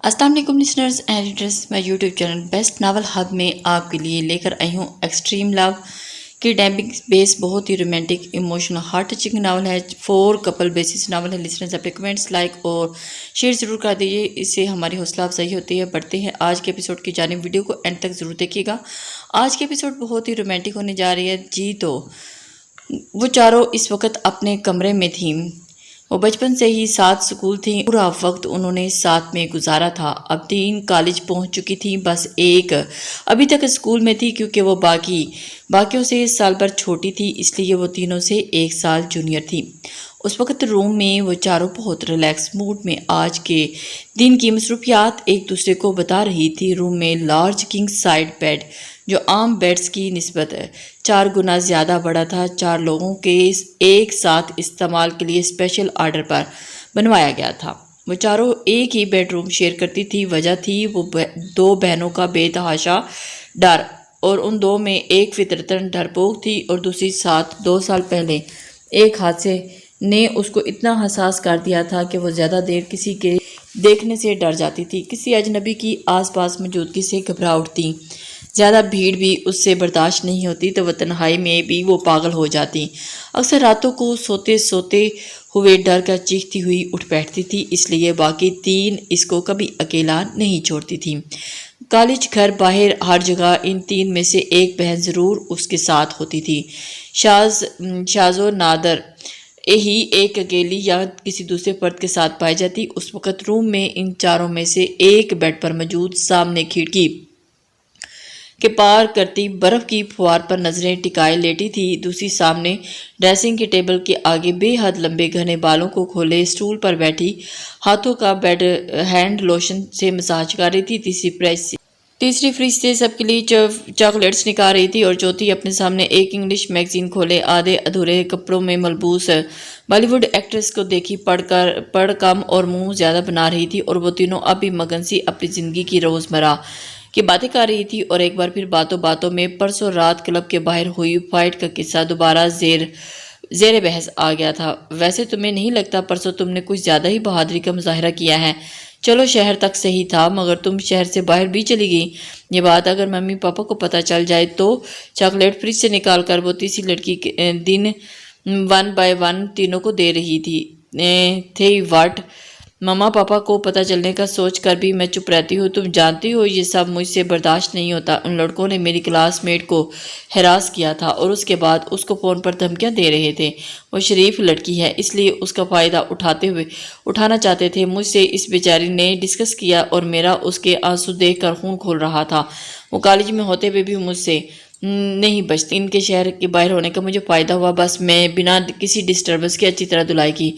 अस्सलाम वालेकुम listeners and readers. मैं YouTube channel best novel hub में आपके लिए लेकर आई हूँ एक्सट्रीम लव की डैम्बिंग बेस बहुत ही romantic emotional heart touching novel है। 4 कपल बेसिस नावल है। लिसनर्स अपने कमेंट्स लाइक और शेयर ज़रूर कर दीजिए, इससे हमारी हौसला अफजाई होती है। बढ़ते हैं आज के एपिसोड की जानिब। वीडियो को एंड तक ज़रूर देखिएगा। आज के एपिसोड बहुत ही रोमांटिक होने जा रही है जी। तो वो चारों इस वक्त अपने कमरे में थी। वो बचपन से ही साथ स्कूल थी, पूरा वक्त उन्होंने साथ में गुजारा था। अब 3 कॉलेज पहुंच चुकी थी, बस एक अभी तक स्कूल में थी क्योंकि वो बाकियों से साल भर छोटी थी, इसलिए वो तीनों से 1 साल जूनियर थी। उस वक्त रूम में वो चारों बहुत रिलैक्स मूड में आज के दिन की मसरूफियात एक दूसरे को बता रही थी। रूम में लार्ज किंग साइड बेड जो आम बेड्स की निस्बत 4 गुना ज़्यादा बड़ा था, 4 लोगों के एक साथ इस्तेमाल के लिए स्पेशल आर्डर पर बनवाया गया था। वो चारों एक ही बेडरूम शेयर करती थी। वजह थी वो 2 बहनों का बेतहाशा डर, और उन 2 में एक फितरतन डरपोक थी और दूसरी साथ 2 साल पहले एक हादसे ने उसको इतना हसास कर दिया था कि वो ज़्यादा देर किसी के देखने से डर जाती थी, किसी अजनबी की आसपास मौजूदगी से घबरा उठती। ज़्यादा भीड़ भी उससे बर्दाश्त नहीं होती तो वह तन्हाई में भी वो पागल हो जाती। अक्सर रातों को सोते सोते हुए डर कर चीखती हुई उठ बैठती थी, इसलिए बाकी 3 इसको कभी अकेला नहीं छोड़ती थी। कॉलेज, घर, बाहर, हर जगह इन 3 में से एक बहन ज़रूर उसके साथ होती थी। शाज़ो नादर ही एक अकेली या किसी दूसरे फर्द के साथ पाई जाती। उस वक़्त रूम में इन चारों में से एक बेड पर मौजूद सामने खिड़की के पार करती बर्फ की फुहार पर नजरें टिकाए लेटी थी। दूसरी सामने ड्रेसिंग के टेबल के आगे बेहद लंबे घने बालों को खोले स्टूल पर बैठी हाथों का बेड हैंड लोशन से मसाज कर रही थी। तीसरी फ्रिज से सबके लिए चॉकलेट्स निकाल रही थी और चौथी अपने सामने एक इंग्लिश मैगजीन खोले आधे अधूरे कपड़ों में मलबूस बॉलीवुड एक्ट्रेस को देखी पढ़ कम और मुंह ज़्यादा बना रही थी। और वो तीनों अब भी मगन सी अपनी ज़िंदगी की रोज़मर्रा की बातें कर रही थी। और एक बार फिर बातों बातों में परसों रात क्लब के बाहर हुई फाइट का किस्सा दोबारा जेर बहस आ गया था। वैसे तुम्हें नहीं लगता परसों तुमने कुछ ज़्यादा ही बहादुरी का मुजाहरा किया है? चलो शहर तक सही था, मगर तुम शहर से बाहर भी चली गई। ये बात अगर मम्मी पापा को पता चल जाए तो। चॉकलेट फ्रिज से निकाल कर वो तीसरी लड़की के दिन 1 बाय 1 तीनों को दे रही थी। वाट मम्मा पापा को पता चलने का सोच कर भी मैं चुप रहती हूँ। तुम जानती हो ये सब मुझसे बर्दाश्त नहीं होता। उन लड़कों ने मेरी क्लासमेट को हरास किया था और उसके बाद उसको फ़ोन पर धमकियाँ दे रहे थे। वो शरीफ लड़की है, इसलिए उसका फ़ायदा उठाना चाहते थे। मुझसे इस बेचारी ने डिस्कस किया और मेरा उसके आंसू देख कर खून खोल रहा था। वो कॉलेज में होते हुए भी मुझसे नहीं बचती। इनके शहर के बाहर होने का मुझे फ़ायदा हुआ, बस मैं बिना किसी डिस्टर्बेंस के अच्छी तरह धुलाई की।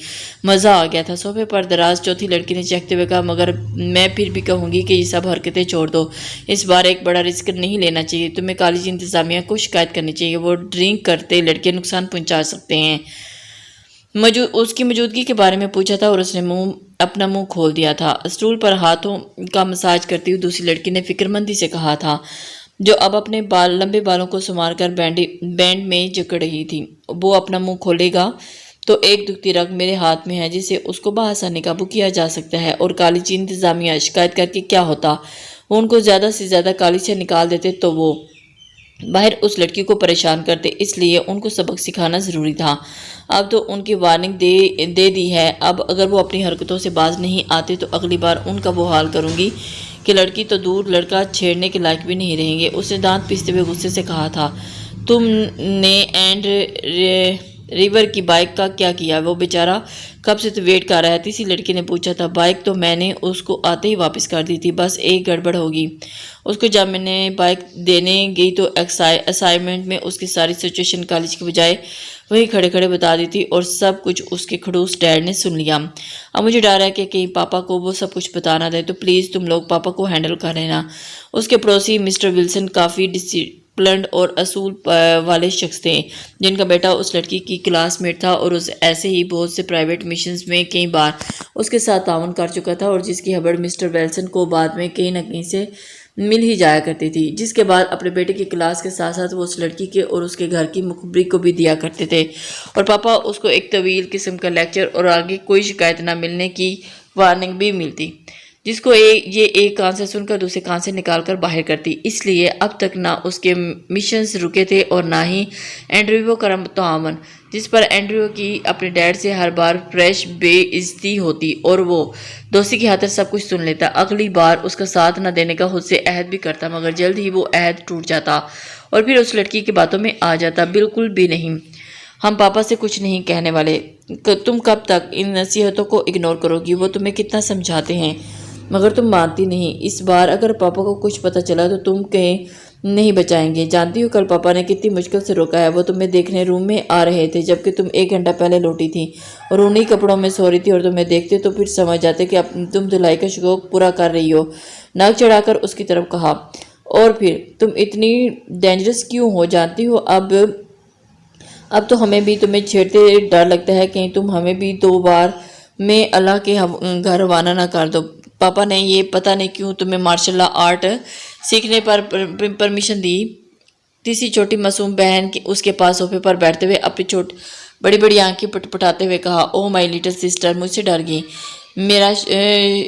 मज़ा आ गया था। सोफे पर दराज चौथी लड़की ने चखते हुए कहा, मगर मैं फिर भी कहूँगी कि ये सब हरकतें छोड़ दो। इस बार एक बड़ा रिस्क नहीं लेना चाहिए। तुम्हें कॉलेज इंतज़ामिया को शिकायत करनी चाहिए। वो ड्रिंक करते लड़के नुकसान पहुँचा सकते हैं। उसकी मौजूदगी के बारे में पूछा था और उसने अपना मुंह खोल दिया था। स्टूल पर हाथों का मसाज करती हुई दूसरी लड़की ने फिक्रमंदी से कहा था, जो अब अपने लंबे बालों को संवार कर बैंड में जकड़ रही थी। वो अपना मुंह खोलेगा तो एक दुखती रग मेरे हाथ में है जिसे उसको बआसानी काबू किया जा सकता है। और कॉलेज इंतजामिया शिकायत करके क्या होता? वो उनको ज़्यादा से ज़्यादा कॉलेज से निकाल देते तो वो बाहर उस लड़की को परेशान करते, इसलिए उनको सबक सिखाना ज़रूरी था। अब तो उनकी वार्निंग दे दी है। अब अगर वो अपनी हरकतों से बाज नहीं आते तो अगली बार उनका वो हाल करूँगी कि लड़की तो दूर लड़का छेड़ने के लायक भी नहीं रहेंगे। उसने दांत पीसते हुए गुस्से से कहा था, तुमने एंड रिवर की बाइक का क्या किया? वो बेचारा कब से तो वेट कर रहा है। तीसरी लड़की ने पूछा था, बाइक तो मैंने उसको आते ही वापस कर दी थी, बस एक गड़बड़ होगी। उसको जब मैंने बाइक देने गई तो असाइनमेंट में उसकी सारी सिचुएशन कॉलेज के बजाय वही खड़े खड़े बता दी थी और सब कुछ उसके खड़ूस डैड ने सुन लिया। अब मुझे डर है कि कहीं पापा को वो सब कुछ बता ना दे, तो प्लीज़ तुम लोग पापा को हैंडल कर लेना। उसके पड़ोसी मिस्टर विल्सन काफ़ी डिसिप्लिन्ड और असूल वाले शख्स थे, जिनका बेटा उस लड़की की क्लासमेट था और उस ऐसे ही बहुत से प्राइवेट मिशंस में कई बार उसके साथ ताउन कर चुका था और जिसकी खबर मिस्टर विल्सन को बाद में कहीं न कहीं से मिल ही जाया करती थी। जिसके बाद अपने बेटे की क्लास के साथ साथ वो उस लड़की के और उसके घर की मुखबरी को भी दिया करते थे और पापा उसको एक तवील किस्म का लेक्चर और आगे कोई शिकायत ना मिलने की वार्निंग भी मिलती। جس کو یہ ایک کان سے سن کر دوسرے کان سے نکال کر باہر کرتی۔ اس لیے اب تک نہ اس کے مشنز رکے تھے اور نہ ہی اینڈریو کا تعاون، جس پر اینڈریو کی اپنے ڈیڈ سے ہر بار فریش بے عزتی ہوتی اور وہ دوستی کی خاطر سب کچھ سن لیتا۔ اگلی بار اس کا ساتھ نہ دینے کا خود سے عہد بھی کرتا، مگر جلد ہی وہ عہد ٹوٹ جاتا اور پھر اس لڑکی کی باتوں میں آ جاتا۔ بالکل بھی نہیں، ہم پاپا سے کچھ نہیں کہنے والے۔ تم کب تک ان نصیحتوں کو اگنور کرو گی؟ وہ تمہیں کتنا سمجھاتے ہیں مگر تم مانتی نہیں۔ اس بار اگر پاپا کو کچھ پتہ چلا تو تم کہیں نہیں بچائیں گے۔ جانتی ہو کل پاپا نے کتنی مشکل سے روکا ہے۔ وہ تمہیں دیکھنے روم میں آ رہے تھے جبکہ تم 1 گھنٹہ پہلے لوٹی تھی اور انہی کپڑوں میں سو رہی تھی، اور تمہیں دیکھتے تو پھر سمجھ جاتے کہ تم دھلائی کا شوق پورا کر رہی ہو۔ ناک چڑھا کر اس کی طرف کہا، اور پھر تم اتنی ڈینجرس کیوں ہو؟ جانتی ہو اب تو ہمیں بھی تمہیں چھیڑتے ڈر لگتا ہے، کہیں تم ہمیں بھی 2 بار میں اللہ کے گھر روانہ نہ کر دو۔ پاپا نے یہ پتہ نہیں کیوں تمہیں مارشل آرٹ سیکھنے پر پرمیشن دی۔ تیسری چھوٹی معصوم بہن اس کے پاس صوفے پر بیٹھتے ہوئے اپنی بڑی بڑی آنکھیں پٹپٹاتے ہوئے کہا، او مائی لٹل سسٹر، مجھ سے ڈر گئی میرا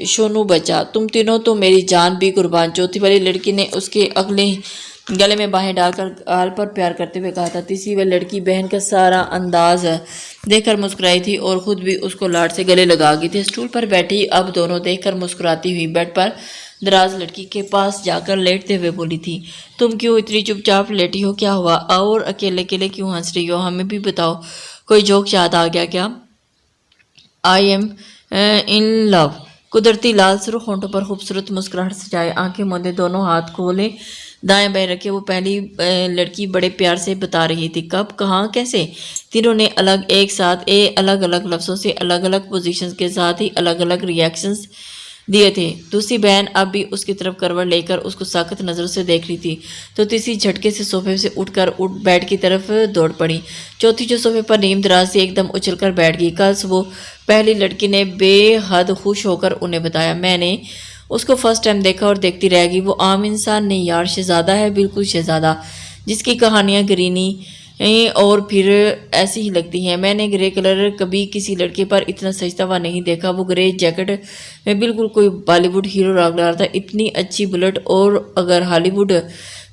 شونو بچہ، تم تینوں تو میری جان بھی قربان۔ چوتھی والی لڑکی نے اس کے گلے میں باہیں ڈال کر گال پر پیار کرتے ہوئے کہا تھا۔ تیسری والی لڑکی بہن کا سارا انداز دیکھ کر مسکرائی تھی اور خود بھی اس کو لاڈ سے گلے لگا گئی تھی۔ اسٹول پر بیٹھی اب دونوں دیکھ کر مسکراتی ہوئی بیڈ پر دراز لڑکی کے پاس جا کر لیٹتے ہوئے بولی تھی، تم کیوں اتنی چپ چاپ لیٹی ہو؟ کیا ہوا؟ اور اکیلے اکیلے کیوں ہنس رہی ہو؟ ہمیں بھی بتاؤ، کوئی جوک یاد آ گیا کیا؟ آئی ایم ان لو۔ قدرتی لال سرخ ہونٹوں پر خوبصورت مسکراہٹ سجائے، آنکھیں موندے دونوں ہاتھ کھولے دائیں بائیں رکھے وہ پہلی لڑکی بڑے پیار سے بتا رہی تھی، کب، کہاں، کیسے؟ تینوں نے ایک ساتھ الگ الگ لفظوں سے الگ الگ پوزیشنز کے ساتھ ہی الگ الگ ری ایکشنز دیے تھے۔ دوسری بہن اب بھی اس کی طرف کروٹ لے کر اس کو ساکت نظروں سے دیکھ رہی تھی تو تیسری جھٹکے سے صوفے سے اٹھ کر بیڈ کی طرف دوڑ پڑی۔ چوتھی جو صوفے پر نیم دراز سے ایک دم اچھل کر بیٹھ گئی۔ کل صبح پہلی لڑکی نے بے حد خوش ہو کر انہیں بتایا، میں نے اس کو فرسٹ ٹائم دیکھا اور دیکھتی رہ گئی۔ وہ عام انسان نہیں یار، شہزادہ ہے، بالکل شہزادہ، جس کی کہانیاں گرینی اور پھر ایسی ہی لگتی ہیں۔ میں نے گرے کلر کبھی کسی لڑکے پر اتنا سجتا ہوا نہیں دیکھا۔ وہ گرے جیکٹ میں بالکل کوئی بالی ووڈ ہیرو لگ رہا تھا، اتنی اچھی بلٹ، اور اگر ہالی ووڈ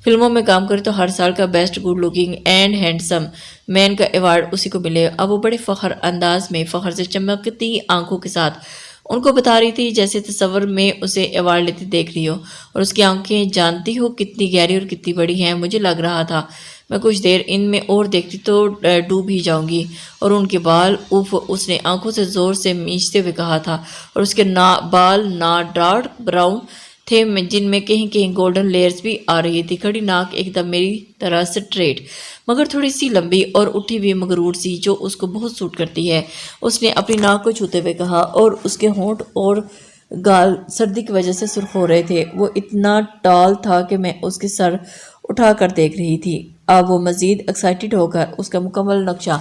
فلموں میں کام کرے تو ہر سال کا best good looking and handsome man کا ایوارڈ اسی کو ملے۔ اب وہ بڑے فخر انداز میں فخر سے چمکتی آنکھوں کے ساتھ ان کو بتا رہی تھی جیسے تصور میں اسے ایوارڈ لیتے دیکھ رہی ہو، اور اس کی آنکھیں جانتی ہو کتنی گہری اور کتنی بڑی ہیں۔ مجھے لگ رہا تھا میں کچھ دیر ان میں اور دیکھتی تو ڈوب ہی جاؤں گی۔ اور ان کے بال، اوف، اس نے آنکھوں سے زور سے مینچتے ہوئے کہا تھا، اور اس کے بال ڈارک براؤن تھے جن میں کہیں کہیں گولڈن لیئرز بھی آ رہی تھی۔ کھڑی ناک ایک دم میری طرح سٹریٹ مگر تھوڑی سی لمبی اور اٹھی ہوئی مغرور سی، جو اس کو بہت سوٹ کرتی ہے، اس نے اپنی ناک کو چھوتے ہوئے کہا، اور اس کے ہونٹ اور گال سردی کی وجہ سے سرخ ہو رہے تھے۔ وہ اتنا ٹال تھا کہ میں اس کے سر اٹھا کر دیکھ رہی تھی۔ اب وہ مزید ایکسائٹڈ ہو کر اس کا مکمل نقشہ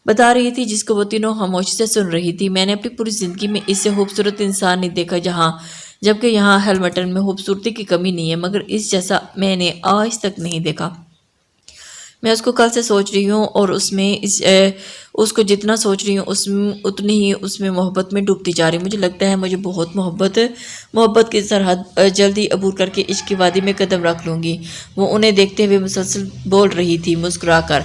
بتا رہی تھی جس کو وہ تینوں خاموشی سے سن رہی تھی۔ میں نے اپنی پوری زندگی میں اس سے خوبصورت انسان نہیں دیکھا جبکہ یہاں ہیلمٹن میں خوبصورتی کی کمی نہیں ہے، مگر اس جیسا میں نے آج تک نہیں دیکھا۔ میں اس کو کل سے سوچ رہی ہوں اور اس کو جتنا سوچ رہی ہوں اتنی ہی اس میں محبت میں ڈوبتی جا رہی ہوں۔ مجھے لگتا ہے مجھے بہت محبت کی سرحد جلدی عبور کر کے عشق کی وادی میں قدم رکھ لوں گی۔ وہ انہیں دیکھتے ہوئے مسلسل بول رہی تھی مسکرا کر،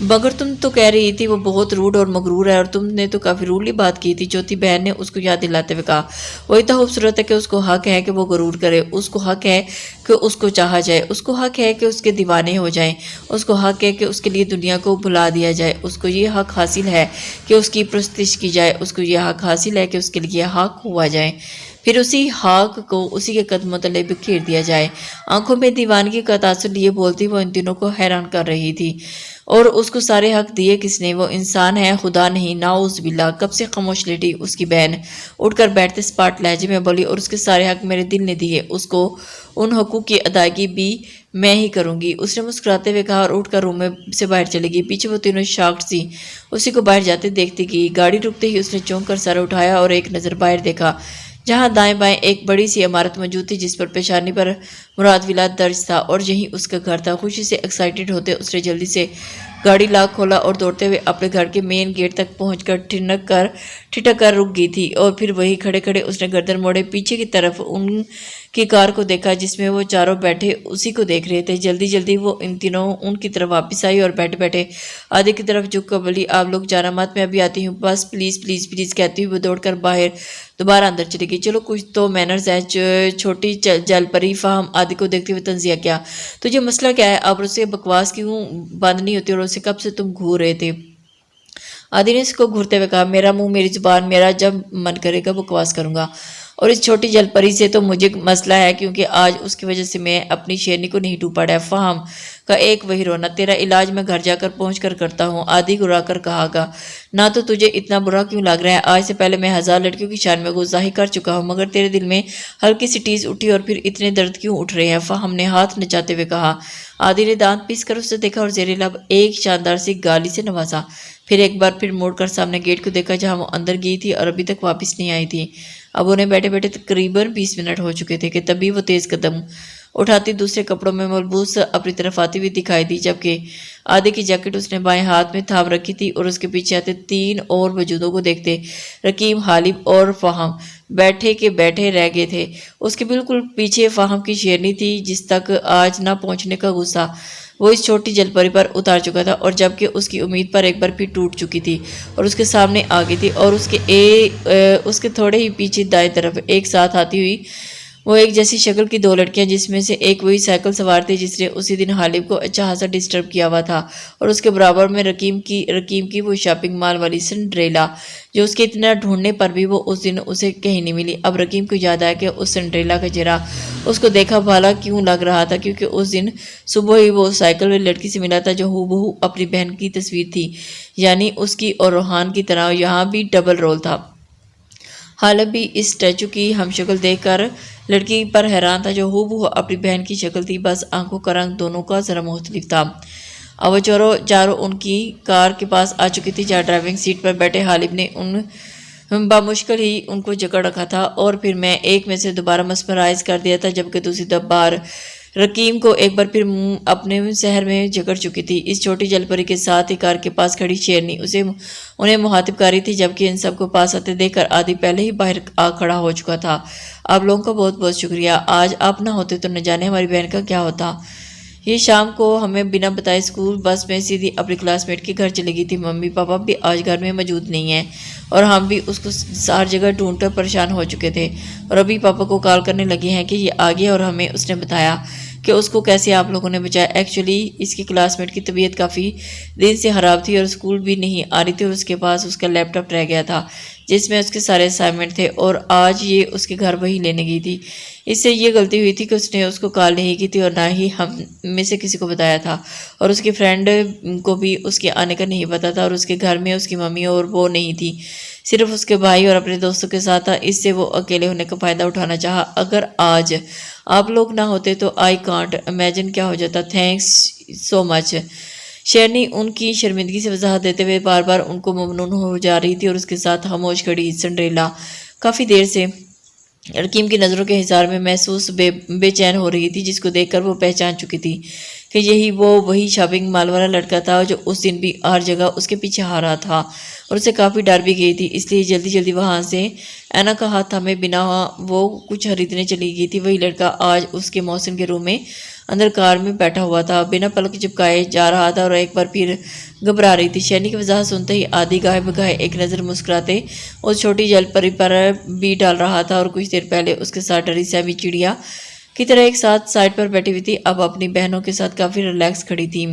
مگر تم تو کہہ رہی تھی وہ بہت روڈ اور مغرور ہے، اور تم نے تو کافی روڈلی بات کی تھی۔ چوتھی بہن نے اس کو یاد دلاتے ہوئے کہا، وہ اتنا خوبصورت ہے کہ اس کو حق ہے کہ وہ غرور کرے، اس کو حق ہے کہ اس کو چاہا جائے، اس کو حق ہے کہ اس کے دیوانے ہو جائیں، اس کو حق ہے کہ اس کے لیے دنیا کو بھلا دیا جائے، اس کو یہ حق حاصل ہے کہ اس کی پرستش کی جائے، اس کو یہ حق حاصل ہے کہ اس کے لیے حق ہوا جائے، پھر اسی حق کو اسی کے قدموں تلے بکھیر دیا جائے۔ آنکھوں میں دیوانگی کا تاثر لیے بولتی وہ ان تینوں کو حیران کر رہی تھی۔ اور اس کو سارے حق دیے کس نے؟ وہ انسان ہے، خدا نہیں، نعوذ باللہ۔ کب سے خاموش لیٹی اس کی بہن اٹھ کر بیٹھتے سپاٹ لہجے میں بولی، اور اس کے سارے حق میرے دل نے دیے، اس کو ان حقوق کی ادائیگی بھی میں ہی کروں گی، اس نے مسکراتے ہوئے کہا، اور اٹھ کر روم میں سے باہر چلی گئی۔ پیچھے وہ تینوں شاکڈ سی اسی کو باہر جاتے دیکھتی گئی۔ گاڑی رکتے ہی اس نے چونک کر سر اٹھایا اور ایک نظر باہر دیکھا جہاں دائیں بائیں ایک بڑی سی عمارت موجود تھی جس پر پیشانی پر مراد ولا درج تھا، اور یہی اس کا گھر تھا۔ خوشی سے ایکسائٹڈ ہوتے اس نے جلدی سے गाड़ी लॉक खोला और दौड़ते हुए अपने घर के मेन गेट तक पहुंचकर ठिठक कर रुक गई थी। और फिर वही खड़े खड़े उसने गर्दन मोड़े पीछे की तरफ उनकी कार को देखा जिसमें वो चारों बैठे उसी को देख रहे थे। जल्दी जल्दी वो इन तीनों उनकी तरफ वापस आई और बैठे बैठे आदि की तरफ झुक कर बोली, आप लोग जाना मत, मैं अभी आती हूँ, बस प्लीज़ प्लीज़ प्लीज़ कहती हुई वो दौड़कर बाहर दोबारा अंदर चली गई। चलो कुछ तो मैनर्स है। छोटी जलपरी फाहम आदि को देखते हुए तंजिया किया, तुझे मसला क्या है? अब उससे बकवास क्यों बंद नहीं होती और उससे कब से तुम घूर रहे थे? आदि ने इसको घूरते हुए कहा, मेरा मुंह मेरी जुबान, मेरा जब मन करेगा बकवास करूंगा। और इस छोटी जलपरी से तो मुझे मसला है क्योंकि आज उसकी वजह से मैं अपनी शेरनी को नहीं टूपा है। फाहम का एक वही रोना, तेरा इलाज मैं घर जाकर पहुंच कर करता हूँ। आदि घुरा कर कहागा, ना तो तुझे इतना बुरा क्यों लग रहा है? आज से पहले मैं 1000 लड़कियों की शान में गुस्ताखी कर चुका हूँ, मगर तेरे दिल में हल्की सी टीस उठी और फिर इतने दर्द क्यों उठ रहे हैं? फाहम ने हाथ नचाते हुए कहा। आदि ने दांत पीस कर उसे देखा और जेरे लब एक शानदार सी गाली से नवाजा। फिर एक बार फिर मुड़कर सामने गेट को देखा जहां वो अंदर गई थी और अभी तक वापस नहीं आई थी। अब उन्हें बैठे बैठे तकरीबन 20 मिनट हो चुके थे कि तभी वो तेज कदम उठाती दूसरे कपड़ों में मलबूस अपनी तरफ आती हुई दिखाई दी, जबकि आधे की जैकेट उसने बाएं हाथ में थाम रखी थी और उसके पीछे आते 3 और वजूदों को देखते रकीम, हालिब और फाहम बैठे के बैठे रह गए थे। उसके बिल्कुल पीछे फाहम की शेरनी थी जिस तक आज ना पहुंचने का गुस्सा वो इस छोटी जलपरी पर उतार चुका था और जबकि उसकी उम्मीद पर एक बार फिर टूट चुकी थी और उसके सामने आ गई थी। और उसके थोड़े ही पीछे दाएं तरफ एक साथ आती हुई वो एक जैसी शक्ल की 2 लड़कियां, जिसमें से एक वही साइकिल सवार थी जिसने उसी दिन हालिब को अच्छा खासा डिस्टर्ब किया हुआ था, और उसके बराबर में रकीम की वो शॉपिंग मॉल वाली सिंड्रेला जो उसके इतना ढूंढने पर भी वो उस दिन उसे कहीं नहीं मिली। अब रकीम को याद आया कि उस सिंड्रेला का चेहरा उसको देखा भाला क्यों लग रहा था, क्योंकि उस दिन सुबह ही वो साइकिल वाली लड़की से मिला था जो हूबहू अपनी बहन की तस्वीर थी, यानी उसकी और रोहान की तरह यहाँ भी डबल रोल था। हालिब भी इस स्टैचू की हमशक्ल देखकर लड़की पर हैरान था जो हूबहू अपनी बहन की शक्ल थी, बस आंखों का रंग दोनों का जरा मुख्तलिफ था। अब वो चारों उनकी कार के पास आ चुकी थी जहाँ ड्राइविंग सीट पर बैठे हालिब ने बामुश्किल ही उनको जकड़ रखा था और फिर मैं एक में से दोबारा मस्मराइज कर दिया था, जबकि दूसरी बार रकीम को एक बार फिर अपने शहर में जकड़ चुकी थी। इस छोटी जलपरी के साथ ही कार के पास खड़ी शेरनी उन्हें मुहातिब कर रही थी, जबकि इन सबको पास आते देखकर आदि पहले ही बाहर आ खड़ा हो चुका था। आप लोगों का बहुत बहुत शुक्रिया, आज आप ना होते तो न जाने हमारी बहन का क्या होता। ये शाम को हमें बिना बताए स्कूल बस में सीधी अपनी क्लासमेट के घर चली गई थी। मम्मी पापा भी आज घर में मौजूद नहीं हैं और हम भी उसको हर जगह ढूंढकर परेशान हो चुके थे और अभी पापा को कॉल करने लगे हैं कि ये आ गया और हमें उसने बताया कि उसको कैसे आप लोगों ने बचाया। एक्चुअली इसकी क्लासमेट की तबीयत काफ़ी दिन से ख़राब थी और स्कूल भी नहीं आ रही थी और उसके पास उसका लैपटॉप रह गया था जिसमें उसके सारे असाइनमेंट थे और आज ये उसके घर वही लेने गई थी। इससे ये गलती हुई थी कि उसने उसको कॉल नहीं की थी और ना ही हम में से किसी को बताया था और उसके फ्रेंड को भी उसके आने का नहीं पता था और उसके घर में उसकी मम्मी और वो नहीं थी, सिर्फ उसके भाई और अपने दोस्तों के साथ था। इससे वो अकेले होने का फ़ायदा उठाना चाहा। अगर आज आप लोग ना होते तो आई कांट इमेजिन क्या हो जाता। Thanks so much. शेरनी उनकी शर्मिंदगी से वजाहत देते हुए बार बार उनको ममनून हो जा रही थी और उसके साथ खामोश खड़ी सिंड्रेला काफ़ी देर से रकीम की नज़रों के हिसार में महसूस बेचैन हो रही थी, जिसको देखकर वो पहचान चुकी थी कि यही वही शॉपिंग मॉल वाला लड़का था जो उस दिन भी हर जगह उसके पीछे आ रहा था और उसे काफ़ी डर भी गई थी। इसलिए जल्दी जल्दी वहाँ से ऐना का हाथ थामे बिना वो कुछ खरीदने चली गई थी। वही लड़का आज उसके मौसम के रूम में अंदर कार में बैठा हुआ था, बिना पलक चिपकाए जा रहा था और एक बार फिर घबरा रही थी। शैनी की वजह सुनते ही आदि गाहे बगाहे एक नज़र मुस्कुराते उस छोटी जलपरी पर भी डाल रहा था और कुछ देर पहले उसके साथ डरी सहमी चिड़िया की तरह एक साथ साइड पर बैठी हुई थी, अब अपनी बहनों के साथ काफ़ी रिलैक्स खड़ी थी।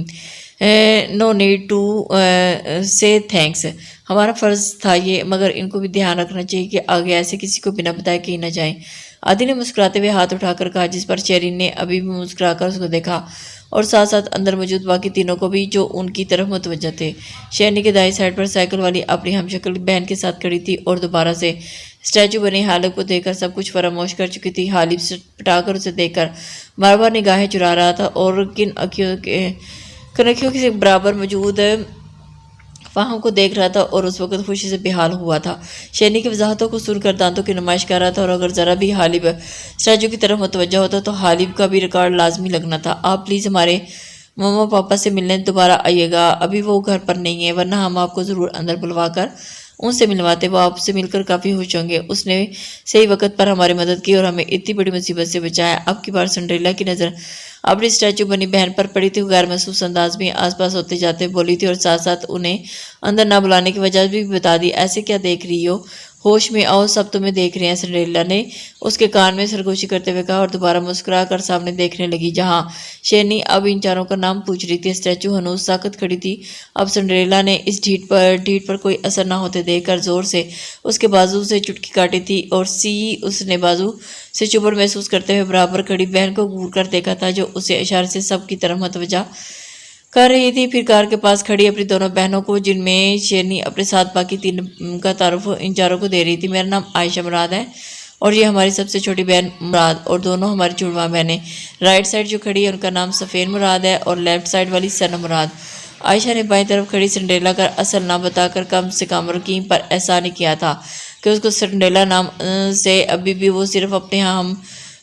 नो नीड टू से थैंक्स, हमारा फ़र्ज़ था ये, मगर इनको भी ध्यान रखना चाहिए कि आगे ऐसे किसी को बिना बताए कहीं न जाएं। आदि ने मुस्कुराते हुए हाथ उठाकर कहा, जिस पर शेरिन ने अभी भी मुस्कुराकर उसको देखा और साथ साथ अंदर मौजूद बाकी तीनों को भी जो उनकी तरफ मुतवज्जह थे। शेरनी के दाएं साइड पर साइकिल वाली अपनी हमशक्ल बहन के साथ खड़ी थी और दोबारा से स्टैचू बने हालिब को देखकर सब कुछ फरामोश कर चुकी थी। हालिब से पटाकर उसे देखकर बार बार निगाहें चुरा रहा था और किन अखियों के बराबर मौजूद फाहम को देख रहा था और उस वक्त खुशी से बेहाल हुआ था। शेरनी की वजाहतों को सुनकर दांतों की नुमाइश कर रहा था और अगर ज़रा भी हालिब स्टैचू की तरफ मुतवज्जा होता तो हालिब का भी रिकॉर्ड लाजमी लगना था। आप प्लीज़ हमारे मम्मा पापा से मिलने दोबारा आइएगा, अभी वो घर पर नहीं है, वरना हम आपको ज़रूर अंदर बुलवा कर उनसे मिलवाते, वो आपसे मिलकर काफ़ी खुश होंगे। उसने सही वक्त पर हमारी मदद की और हमें इतनी बड़ी मुसीबत से बचाया। अब की बार सिंड्रेला की नज़र अपनी स्टैचू बनी बहन पर पड़ी थी। गैर महसूस अंदाज में आसपास होते जाते बोली थी और साथ साथ उन्हें अंदर ना बुलाने की वजह भी बता दी। ऐसे क्या देख रही हो, होश में आओ, सब तुम्हें देख रहे हैं, सिंड्रेला ने उसके कान में सरगोशी करते हुए कहा और दोबारा मुस्कुरा कर सामने देखने लगी जहां शेरनी अब इन चारों का नाम पूछ रही थी। स्टैचू हनूज साकत खड़ी थी। अब सिंड्रेला ने इस ढीठ पर कोई असर ना होते देखकर जोर से उसके बाजू से चुटकी काटी थी और उसने बाजू से चुभन महसूस करते हुए बराबर खड़ी बहन को घूर कर देखा था जो उसे इशारे से सबकी तरफ मतवजा कर रही थी। फिर कार के पास खड़ी अपनी दोनों बहनों को, जिनमें शेरनी अपने साथ बाकी तीन का तारुफ इन चारों को दे रही थी। मेरा नाम आयशा मुराद है और ये हमारी सबसे छोटी बहन मुराद और दोनों हमारी जुड़वा बहनें। राइट साइड जो खड़ी है उनका नाम सफ़ेद मुराद है और लेफ्ट साइड वाली सना मुराद। आयशा ने बाईं तरफ खड़ी सिंड्रेला का असल नाम बताकर कम से कम रकीम पर एहसान किया था कि उसको सिंड्रेला नाम से अभी भी वो सिर्फ अपने हम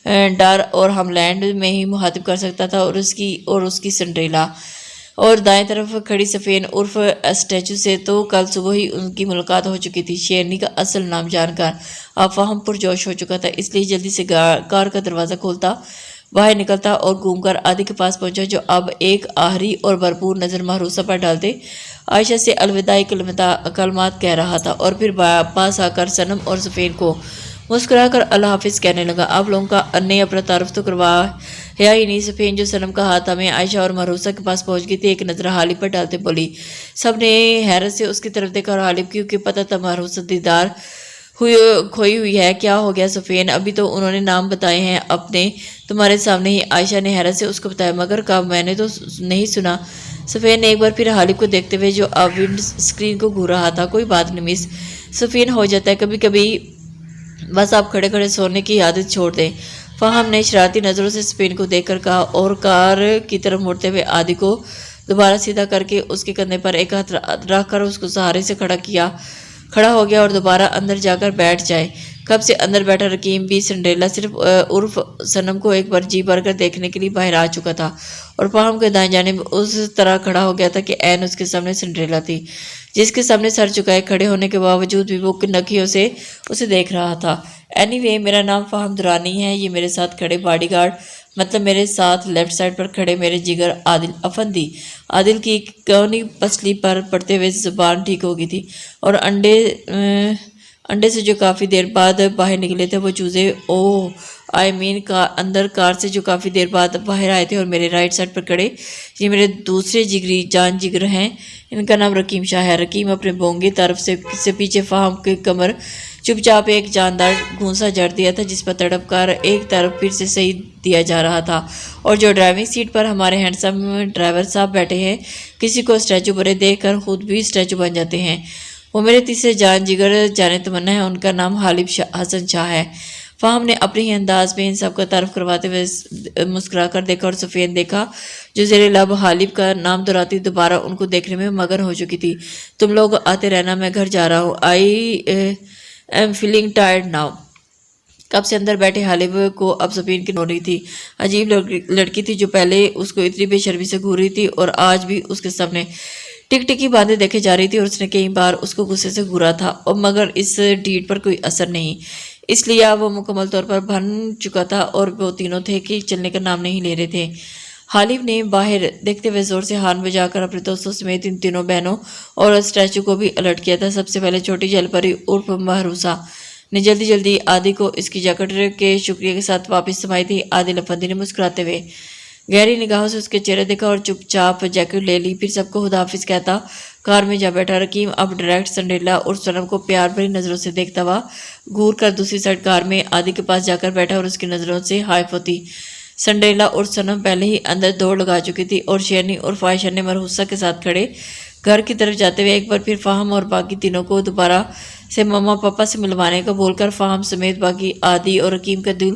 डर और हमलैंड में ही मुखातिब कर सकता था और उसकी सिंड्रेला। और दाएं तरफ खड़ी सफ़ेद उर्फ स्टैचू से तो कल सुबह ही उनकी मुलाकात हो चुकी थी। शेरनी का असल नाम जानकर अफवाह पुरजोश हो चुका था, इसलिए जल्दी से कार का दरवाज़ा खोलता, बाहर निकलता और घूमकर आदि के पास पहुंचा जो अब एक आहरी और भरपूर नज़र महरूसा पर डालते आयशा से अलविदाई कलमात कह रहा था और फिर पास आकर सनम और सफ़ेद को मुस्कुराकर अल्लाह हाफिज़ कहने लगा। आप लोगों का ने अपना तारुफ तो करवाया ही नहीं। सफ़ेद जो सनम का हाथ हमें आयशा और महरूसा के पास पहुंच गई थी, एक नज़र हालिब पर डालते बोली। सब ने हैरत से उसकी तरफ देखा और हालिब क्योंकि पता था महरूसा दीदार खोई हुई है। क्या हो गया सफ़ेद, अभी तो उन्होंने नाम बताए हैं अपने तुम्हारे सामने ही। आयशा ने हैरत से उसको बताया, मगर कब, मैंने तो नहीं सुना। सफ़ेद ने एक बार फिर हालिब को देखते हुए जो अब विंड स्क्रीन को घूर रहा था, कोई बात नहीं मिस, सफ़ेद हो जाता है कभी कभी, बस आप खड़े खड़े सोने की आदत छोड़ दें। फ़ाहम ने शरारती नज़रों से स्पेन को देखकर कहा और कार की तरफ मुड़ते हुए आदि को दोबारा सीधा करके उसके कंधे पर एक हाथ रखकर उसको सहारे से खड़ा हो गया और दोबारा अंदर जाकर बैठ जाए। कब से अंदर बैठा रकीम भी सिंड्रेला सिर्फ उर्फ सनम को एक बार जी भरकर देखने के लिए बाहर आ चुका था और फ़ाहम के दाएं जानिब उस तरह खड़ा हो गया था कि ऐन उसके सामने सिंड्रेला थी, जिसके सामने सर झुकाए खड़े होने के बावजूद भी वो नखियों से उसे देख रहा था। एनीवे, मेरा नाम फ़ाहम दुरानी है। ये मेरे साथ खड़े बॉडीगार्ड, मतलब मेरे साथ लेफ्ट साइड पर खड़े मेरे जिगर आदिल अफंदी। आदिल की कौनी पसली पर पड़ते हुए ज़ुबान ठीक हो गई थी और अंडे से जो काफ़ी देर बाद बाहर निकले थे वो चूज़े अंदर कार से जो काफ़ी देर बाद बाहर आए थे और मेरे राइट साइड पर खड़े ये मेरे दूसरे जिगर हैं। इनका नाम रकीम शाह है। रकीम अपने बोंगे तरफ से पीछे फ़ाहम के कमर चुपचाप एक जानदार घूंसा जड़ दिया था जिस पर तड़प कर एक तरफ फिर से सही दिया जा रहा था और जो ड्राइविंग सीट पर हमारे हैंडसम ड्राइवर साहब बैठे हैं, किसी को स्टैचू बने देख कर खुद भी स्टैचू बन जाते हैं। वो मेरे तीसरे जिगर जाने तमन्ना है। उनका नाम हालिब हसन शाह है। फ़ाहम ने अपने ही अंदाज में इन सब का तारफ़ करवाते हुए मुस्कुरा कर देखा और सफ़ेद देखा जो ज़ेरे लब हालिब का नाम दोहराती दोबारा उनको देखने में मगन हो चुकी थी। तुम लोग आते रहना, मैं घर जा रहा हूँ। I am feeling tired now. कब से अंदर बैठे हालिब को अब सफ़ेद की हो रही थी। अजीब लड़की थी जो पहले उसको इतनी बेशर्मी से घूर रही थी और आज भी उसके सामने टिकटिकी बांधे देखे जा रही थी और उसने कई बार उसको गुस्से से घूरा था और मगर इस डीड पर कोई असर नहीं, इसलिए अब वो मुकम्मल तौर पर बन चुका था और वो तीनों थे कि चलने का नाम नहीं ले रहे थे। हालिब ने बाहर देखते हुए जोर से हार्न बजाकर अपने दोस्तों समेत इन तीनों बहनों और स्टैचू को भी अलर्ट किया था। सबसे पहले छोटी जलपरी उर्फ महरूसा ने जल्दी आदि को इसकी जैकेट के शुक्रिया के साथ वापस समाई थी। आदिल अफंदी ने मुस्कुराते हुए गहरी निगाहों से उसके चेहरे देखा और चुपचाप जैकेट ले ली। फिर सबको खुदाफिज कहता कार में जा बैठा। रकीम अब डायरेक्ट सिंड्रेला और सनम को प्यार भरी नज़रों से देखता हुआ घूर कर दूसरी साइड कार में आदि के पास जाकर बैठा और उसकी नज़रों से हाइफ होती। सिंड्रेला और सनम पहले ही अंदर दौड़ लगा चुकी थी और शेरनी और फ़ाहिशा ने मरहुसा के साथ खड़े घर की तरफ जाते हुए एक बार फिर फ़ाहम और बाकी तीनों को दोबारा से मम्मा पापा से मिलवाने का बोलकर फ़ाहम समेत बाकी आदि और रकीम का दिल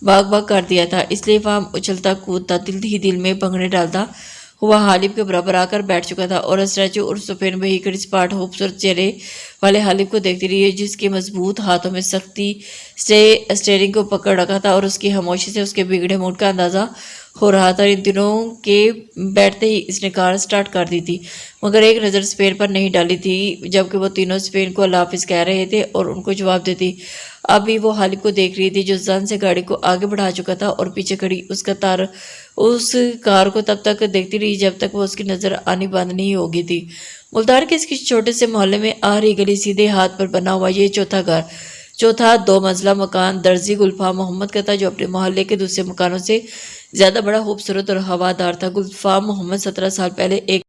बाग कर दिया था। इसलिए फ़ाहम उछलता कूदता दिल में भंगड़े डालता हुआ हालिब के बराबर आकर बैठ चुका था और स्टैचू और सफ़ेद वही कड़ी स्पाट खूबसूरत चेहरे वाले हालिब को देखती रही जिसके मजबूत हाथों में सख्ती से स्टीयरिंग को पकड़ रखा था और उसकी खामोशी से उसके बिगड़े मूड का अंदाज़ा ہو رہا تھا، ان دنوں کے بیٹھتے ہی اس نے کار سٹارٹ کر دی تھی، مگر ایک نظر اسپین پر نہیں ڈالی تھی، جبکہ وہ تینوں اسپین کو اللہ حافظ کہہ رہے تھے اور ان کو جواب دیتی۔ اب بھی وہ حالق کو دیکھ رہی تھی جو زن سے گاڑی کو آگے بڑھا چکا تھا اور پیچھے کھڑی اس کار کو تب تک دیکھتی رہی جب تک وہ اس کی نظر آنی بند نہیں ہو گئی تھی۔ ملتان کے اس کی چھوٹے سے محلے میں آ رہی گلی سیدھے ہاتھ پر بنا ہوا یہ چوتھا 2 منزلہ مکان درزی گلفام محمد کا تھا، جو اپنے محلے کے دوسرے مکانوں سے زیادہ بڑا، خوبصورت اور ہوادار تھا۔ گلفام محمد 17 سال پہلے ایک